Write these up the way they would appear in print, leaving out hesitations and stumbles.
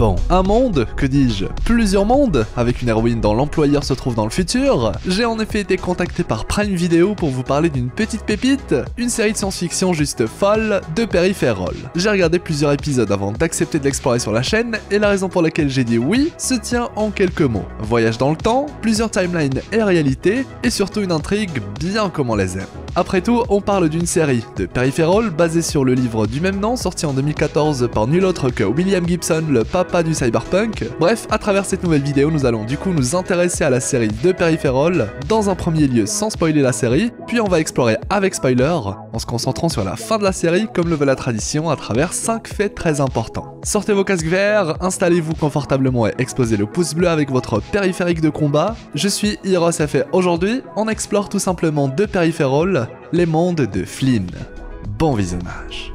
Bon, un monde, que dis-je, plusieurs mondes, avec une héroïne dont l'employeur se trouve dans le futur. J'ai en effet été contacté par Prime Video pour vous parler d'une petite pépite, une série de science-fiction juste folle de Peripheral. J'ai regardé plusieurs épisodes avant d'accepter de l'explorer sur la chaîne, et la raison pour laquelle j'ai dit oui se tient en quelques mots. Voyage dans le temps, plusieurs timelines et réalités, et surtout une intrigue bien comme on les aime. Après tout, on parle d'une série de Peripheral basée sur le livre du même nom sorti en 2014 par nul autre que William Gibson, le papa du cyberpunk. Bref, à travers cette nouvelle vidéo, nous allons du coup nous intéresser à la série de Peripheral, dans un premier lieu sans spoiler la série, puis on va explorer avec spoiler, en se concentrant sur la fin de la série comme le veut la tradition à travers 5 faits très importants. Sortez vos casques verts, installez-vous confortablement et exposez le pouce bleu avec votre périphérique de combat. Je suis HeroesF et aujourd'hui, on explore tout simplement de Peripheral, les mondes de Flynn. Bon visionnage.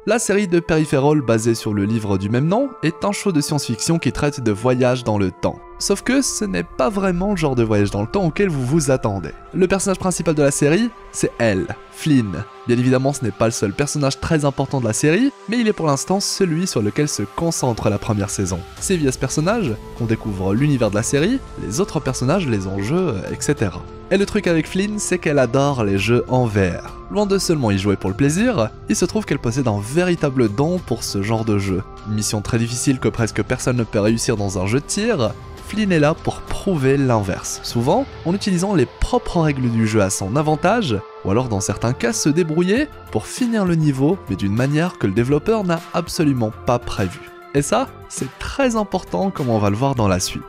La série de Peripheral basée sur le livre du même nom est un show de science-fiction qui traite de voyage dans le temps. Sauf que ce n'est pas vraiment le genre de voyage dans le temps auquel vous vous attendez. Le personnage principal de la série, c'est elle, Flynn. Bien évidemment, ce n'est pas le seul personnage très important de la série, mais il est pour l'instant celui sur lequel se concentre la première saison. C'est via ce personnage qu'on découvre l'univers de la série, les autres personnages, les enjeux, etc. Et le truc avec Flynn, c'est qu'elle adore les jeux en VR. Loin de seulement y jouer pour le plaisir, il se trouve qu'elle possède un véritable don pour ce genre de jeu. Une mission très difficile que presque personne ne peut réussir dans un jeu de tir, Flynn est là pour prouver l'inverse, souvent en utilisant les propres règles du jeu à son avantage, ou alors dans certains cas se débrouiller pour finir le niveau, mais d'une manière que le développeur n'a absolument pas prévue. Et ça, c'est très important comme on va le voir dans la suite.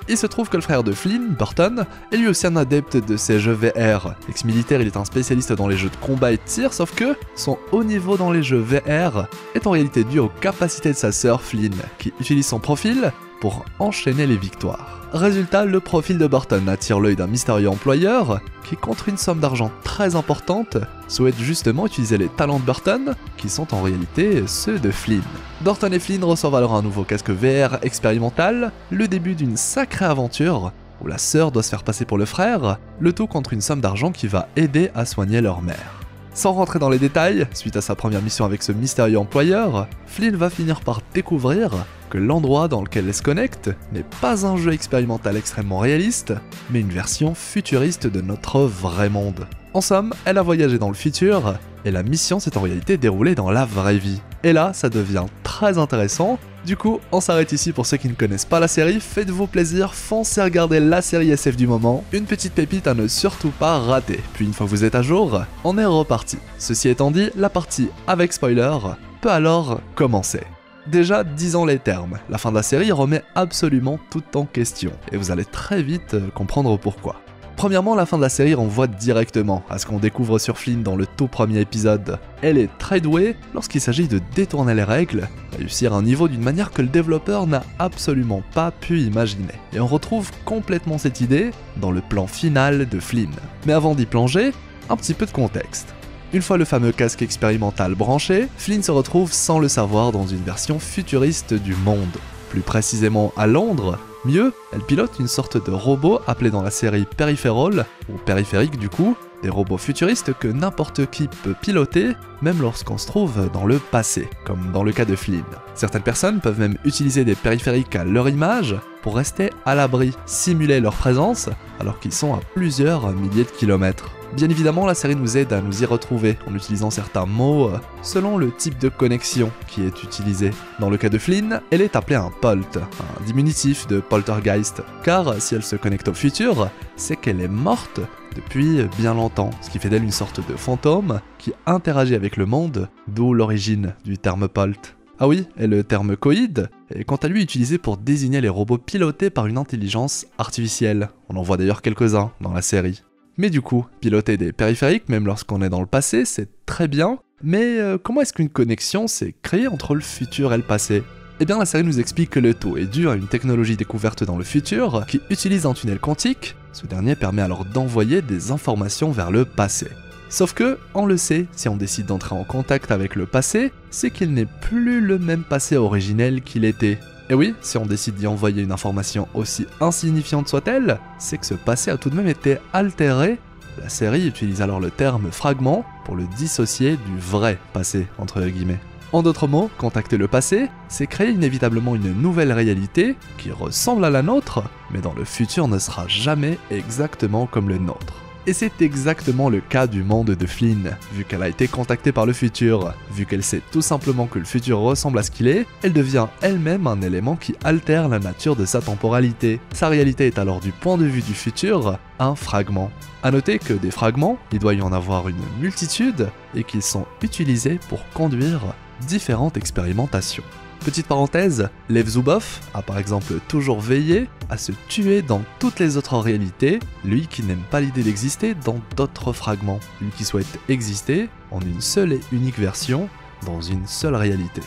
Il se trouve que le frère de Flynn, Burton, est lui aussi un adepte de ces jeux VR. Ex-militaire, il est un spécialiste dans les jeux de combat et de tir, sauf que son haut niveau dans les jeux VR est en réalité dû aux capacités de sa sœur Flynn, qui utilise son profil pour enchaîner les victoires. Résultat, le profil de Burton attire l'œil d'un mystérieux employeur qui, contre une somme d'argent très importante, souhaite justement utiliser les talents de Burton, qui sont en réalité ceux de Flynn. Burton et Flynn reçoivent alors un nouveau casque VR expérimental, le début d'une sacrée aventure où la sœur doit se faire passer pour le frère, le tout contre une somme d'argent qui va aider à soigner leur mère. Sans rentrer dans les détails, suite à sa première mission avec ce mystérieux employeur, Flynn va finir par découvrir que l'endroit dans lequel elle se connecte n'est pas un jeu expérimental extrêmement réaliste, mais une version futuriste de notre vrai monde. En somme, elle a voyagé dans le futur, et la mission s'est en réalité déroulée dans la vraie vie. Et là, ça devient très intéressant. Du coup, on s'arrête ici pour ceux qui ne connaissent pas la série, faites-vous plaisir, foncez regarder la série SF du moment, une petite pépite à ne surtout pas rater. Puis une fois que vous êtes à jour, on est reparti. Ceci étant dit, la partie avec spoiler peut alors commencer. Déjà, disons les termes, la fin de la série remet absolument tout en question, et vous allez très vite comprendre pourquoi. Premièrement, la fin de la série renvoie directement à ce qu'on découvre sur Flynn dans le tout premier épisode. Elle est très douée lorsqu'il s'agit de détourner les règles, réussir un niveau d'une manière que le développeur n'a absolument pas pu imaginer. Et on retrouve complètement cette idée dans le plan final de Flynn. Mais avant d'y plonger, un petit peu de contexte. Une fois le fameux casque expérimental branché, Flynn se retrouve sans le savoir dans une version futuriste du monde. Plus précisément à Londres. Mieux, elle pilote une sorte de robot appelé dans la série Peripheral, ou périphérique du coup, des robots futuristes que n'importe qui peut piloter, même lorsqu'on se trouve dans le passé, comme dans le cas de Flynn. Certaines personnes peuvent même utiliser des périphériques à leur image pour rester à l'abri, simuler leur présence, alors qu'ils sont à plusieurs milliers de kilomètres. Bien évidemment, la série nous aide à nous y retrouver en utilisant certains mots selon le type de connexion qui est utilisé. Dans le cas de Flynn, elle est appelée un POLT, un diminutif de poltergeist, car si elle se connecte au futur, c'est qu'elle est morte depuis bien longtemps, ce qui fait d'elle une sorte de fantôme qui interagit avec le monde, d'où l'origine du terme POLT. Ah oui, et le terme coïd est quant à lui utilisé pour désigner les robots pilotés par une intelligence artificielle. On en voit d'ailleurs quelques-uns dans la série. Mais du coup, piloter des périphériques, même lorsqu'on est dans le passé, c'est très bien, mais comment est-ce qu'une connexion s'est créée entre le futur et le passé ? Eh bien la série nous explique que le tout est dû à une technologie découverte dans le futur qui utilise un tunnel quantique, ce dernier permet alors d'envoyer des informations vers le passé. Sauf que, on le sait, si on décide d'entrer en contact avec le passé, c'est qu'il n'est plus le même passé originel qu'il était. Et oui, si on décide d'y envoyer une information aussi insignifiante soit-elle, c'est que ce passé a tout de même été altéré. La série utilise alors le terme fragment pour le dissocier du vrai passé, entre guillemets. En d'autres mots, contacter le passé, c'est créer inévitablement une nouvelle réalité qui ressemble à la nôtre, mais dont le futur ne sera jamais exactement comme le nôtre. Et c'est exactement le cas du monde de Flynn. Vu qu'elle a été contactée par le futur, vu qu'elle sait tout simplement que le futur ressemble à ce qu'il est, elle devient elle-même un élément qui altère la nature de sa temporalité. Sa réalité est alors du point de vue du futur, un fragment. A noter que des fragments, il doit y en avoir une multitude, et qu'ils sont utilisés pour conduire différentes expérimentations. Petite parenthèse, Lev Zuboff a par exemple toujours veillé à se tuer dans toutes les autres réalités, lui qui n'aime pas l'idée d'exister dans d'autres fragments, lui qui souhaite exister en une seule et unique version, dans une seule réalité.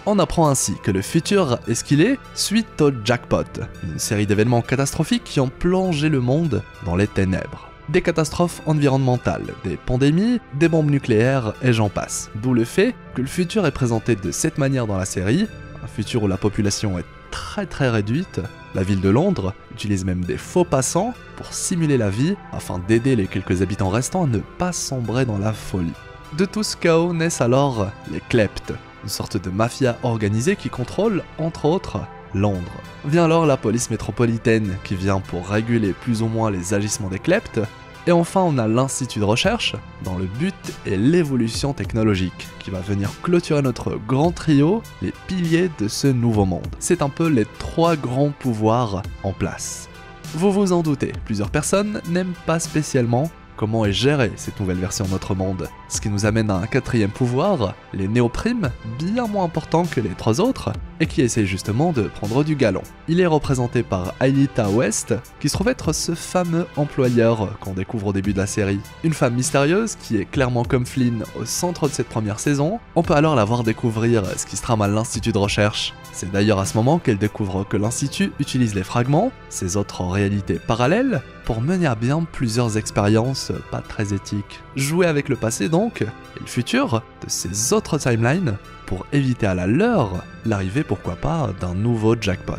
On apprend ainsi que le futur est ce qu'il est suite au Jackpot, une série d'événements catastrophiques qui ont plongé le monde dans les ténèbres. Des catastrophes environnementales, des pandémies, des bombes nucléaires et j'en passe. D'où le fait que le futur est présenté de cette manière dans la série, un futur où la population est très réduite. La ville de Londres utilise même des faux passants pour simuler la vie afin d'aider les quelques habitants restants à ne pas sombrer dans la folie. De tout ce chaos naissent alors les kleptes, une sorte de mafia organisée qui contrôle, entre autres, Londres. Vient alors la police métropolitaine qui vient pour réguler plus ou moins les agissements des kleptes, et enfin on a l'Institut de recherche dont le but est l'évolution technologique qui va venir clôturer notre grand trio, les piliers de ce nouveau monde. C'est un peu les trois grands pouvoirs en place. Vous vous en doutez, plusieurs personnes n'aiment pas spécialement comment est gérée cette nouvelle version de notre monde, ce qui nous amène à un quatrième pouvoir, les néoprimes, bien moins important que les trois autres, et qui essaie justement de prendre du galon. Il est représenté par Aelita West, qui se trouve être ce fameux employeur qu'on découvre au début de la série. Une femme mystérieuse qui est clairement comme Flynn au centre de cette première saison, on peut alors la voir découvrir ce qui se trame à l'Institut de recherche. C'est d'ailleurs à ce moment qu'elle découvre que l'Institut utilise les fragments, ces autres réalités parallèles, pour mener à bien plusieurs expériences pas très éthiques. Jouer avec le passé donc, et le futur, de ces autres timelines, pour éviter à la leur l'arrivée pourquoi pas d'un nouveau jackpot.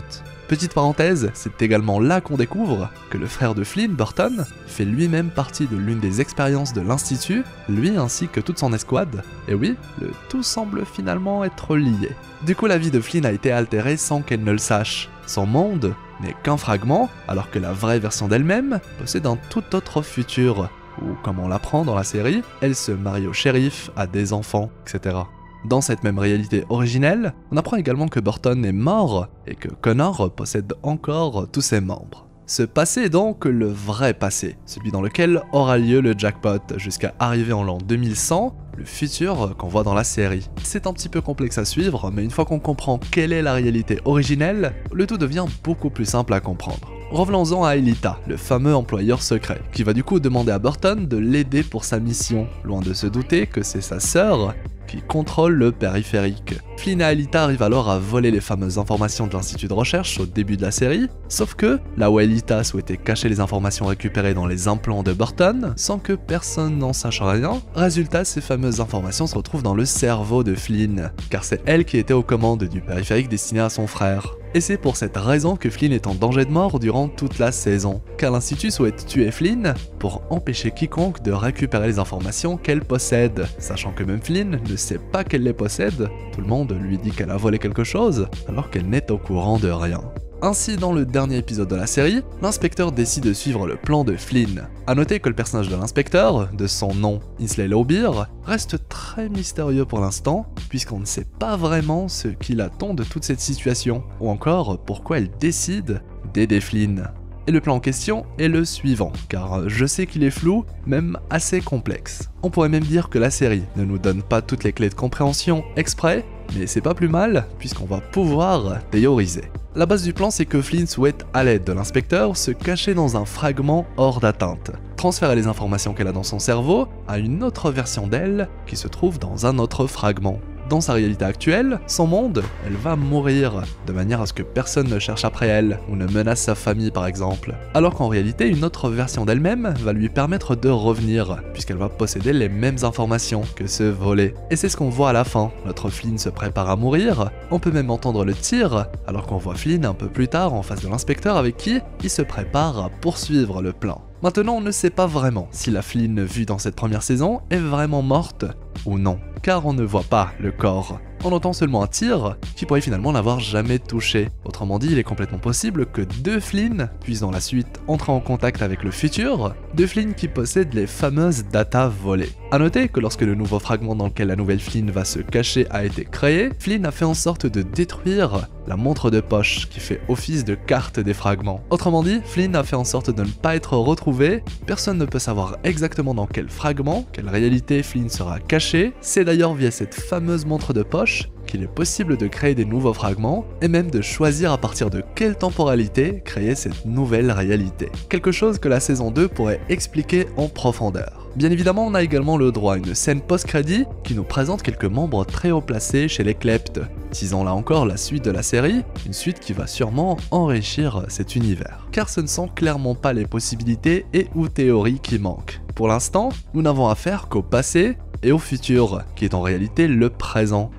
Petite parenthèse, c'est également là qu'on découvre que le frère de Flynn, Burton, fait lui-même partie de l'une des expériences de l'Institut, lui ainsi que toute son escouade. Et oui, le tout semble finalement être lié. Du coup la vie de Flynn a été altérée sans qu'elle ne le sache. Son monde n'est qu'un fragment, alors que la vraie version d'elle-même possède un tout autre futur, où, comme on l'apprend dans la série, elle se marie au shérif, a des enfants, etc. Dans cette même réalité originelle, on apprend également que Burton est mort et que Connor possède encore tous ses membres. Ce passé est donc le vrai passé, celui dans lequel aura lieu le jackpot jusqu'à arriver en l'an 2100, le futur qu'on voit dans la série. C'est un petit peu complexe à suivre, mais une fois qu'on comprend quelle est la réalité originelle, le tout devient beaucoup plus simple à comprendre. Revenons-en à Aelita, le fameux employeur secret, qui va du coup demander à Burton de l'aider pour sa mission, loin de se douter que c'est sa sœur qui contrôle le périphérique. Flynn et Aelita arrivent alors à voler les fameuses informations de l'Institut de recherche au début de la série, sauf que, là où Aelita souhaitait cacher les informations récupérées dans les implants de Burton, sans que personne n'en sache rien, résultat ces fameuses informations se retrouvent dans le cerveau de Flynn, car c'est elle qui était aux commandes du périphérique destiné à son frère. Et c'est pour cette raison que Flynn est en danger de mort durant toute la saison, car l'Institut souhaite tuer Flynn pour empêcher quiconque de récupérer les informations qu'elle possède, sachant que même Flynn ne sait pas qu'elle les possède, tout le monde lui dit qu'elle a volé quelque chose, alors qu'elle n'est au courant de rien. Ainsi, dans le dernier épisode de la série, l'inspecteur décide de suivre le plan de Flynn. A noter que le personnage de l'inspecteur, de son nom Insley Lowbeer, reste très mystérieux pour l'instant, puisqu'on ne sait pas vraiment ce qu'il attend de toute cette situation, ou encore pourquoi elle décide d'aider Flynn. Et le plan en question est le suivant, car je sais qu'il est flou, même assez complexe. On pourrait même dire que la série ne nous donne pas toutes les clés de compréhension exprès, mais c'est pas plus mal, puisqu'on va pouvoir théoriser. La base du plan, c'est que Flynn souhaite, à l'aide de l'inspecteur, se cacher dans un fragment hors d'atteinte, transférer les informations qu'elle a dans son cerveau à une autre version d'elle qui se trouve dans un autre fragment. Dans sa réalité actuelle, son monde, elle va mourir, de manière à ce que personne ne cherche après elle, ou ne menace sa famille par exemple. Alors qu'en réalité, une autre version d'elle-même va lui permettre de revenir, puisqu'elle va posséder les mêmes informations que ceux volés. Et c'est ce qu'on voit à la fin, notre Flynn se prépare à mourir, on peut même entendre le tir, alors qu'on voit Flynn un peu plus tard en face de l'inspecteur avec qui il se prépare à poursuivre le plan. Maintenant, on ne sait pas vraiment si la Flynn vue dans cette première saison est vraiment morte ou non, car on ne voit pas le corps. On entend seulement un tir qui pourrait finalement n'avoir jamais touché. Autrement dit, il est complètement possible que deux Flynn puissent dans la suite entrer en contact avec le futur, deux Flynn qui possèdent les fameuses datas volées. A noter que lorsque le nouveau fragment dans lequel la nouvelle Flynn va se cacher a été créé, Flynn a fait en sorte de détruire la montre de poche qui fait office de carte des fragments. Autrement dit, Flynn a fait en sorte de ne pas être retrouvé, personne ne peut savoir exactement dans quel fragment, quelle réalité Flynn sera caché, c'est d'ailleurs via cette fameuse montre de poche qu'il est possible de créer des nouveaux fragments et même de choisir à partir de quelle temporalité créer cette nouvelle réalité. Quelque chose que la saison 2 pourrait expliquer en profondeur. Bien évidemment, on a également le droit à une scène post-crédit qui nous présente quelques membres très haut placés chez les Kleptes, teasant là encore la suite de la série, une suite qui va sûrement enrichir cet univers. Car ce ne sont clairement pas les possibilités et ou théories qui manquent. Pour l'instant, nous n'avons affaire qu'au passé et au futur, qui est en réalité le présent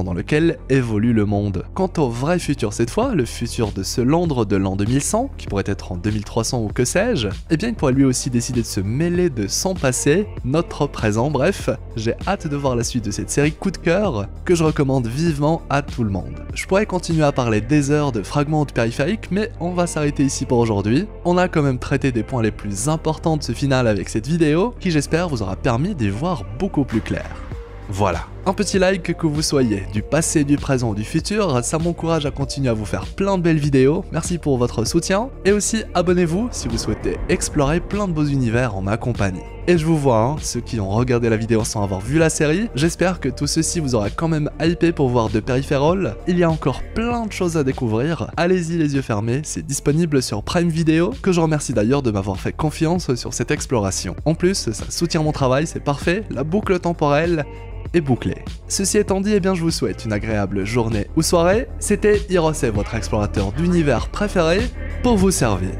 dans lequel évolue le monde. Quant au vrai futur cette fois, le futur de ce Londres de l'an 2100, qui pourrait être en 2300 ou que sais-je, eh bien il pourrait lui aussi décider de se mêler de son passé, notre présent, bref, j'ai hâte de voir la suite de cette série coup de cœur, que je recommande vivement à tout le monde. Je pourrais continuer à parler des heures de fragments de périphériques, mais on va s'arrêter ici pour aujourd'hui. On a quand même traité des points les plus importants de ce final avec cette vidéo, qui j'espère vous aura permis d'y voir beaucoup plus clair. Voilà, un petit like que vous soyez du passé, du présent ou du futur, ça m'encourage à continuer à vous faire plein de belles vidéos, merci pour votre soutien, et aussi abonnez-vous si vous souhaitez explorer plein de beaux univers en ma compagnie. Et je vous vois, hein, ceux qui ont regardé la vidéo sans avoir vu la série, j'espère que tout ceci vous aura quand même hypé pour voir de Peripheral, il y a encore plein de choses à découvrir, allez-y les yeux fermés, c'est disponible sur Prime Video, que je remercie d'ailleurs de m'avoir fait confiance sur cette exploration. En plus, ça soutient mon travail, c'est parfait, la boucle temporelle est bouclée. Ceci étant dit, eh bien je vous souhaite une agréable journée ou soirée, c'était Hirose, votre explorateur d'univers préféré, pour vous servir.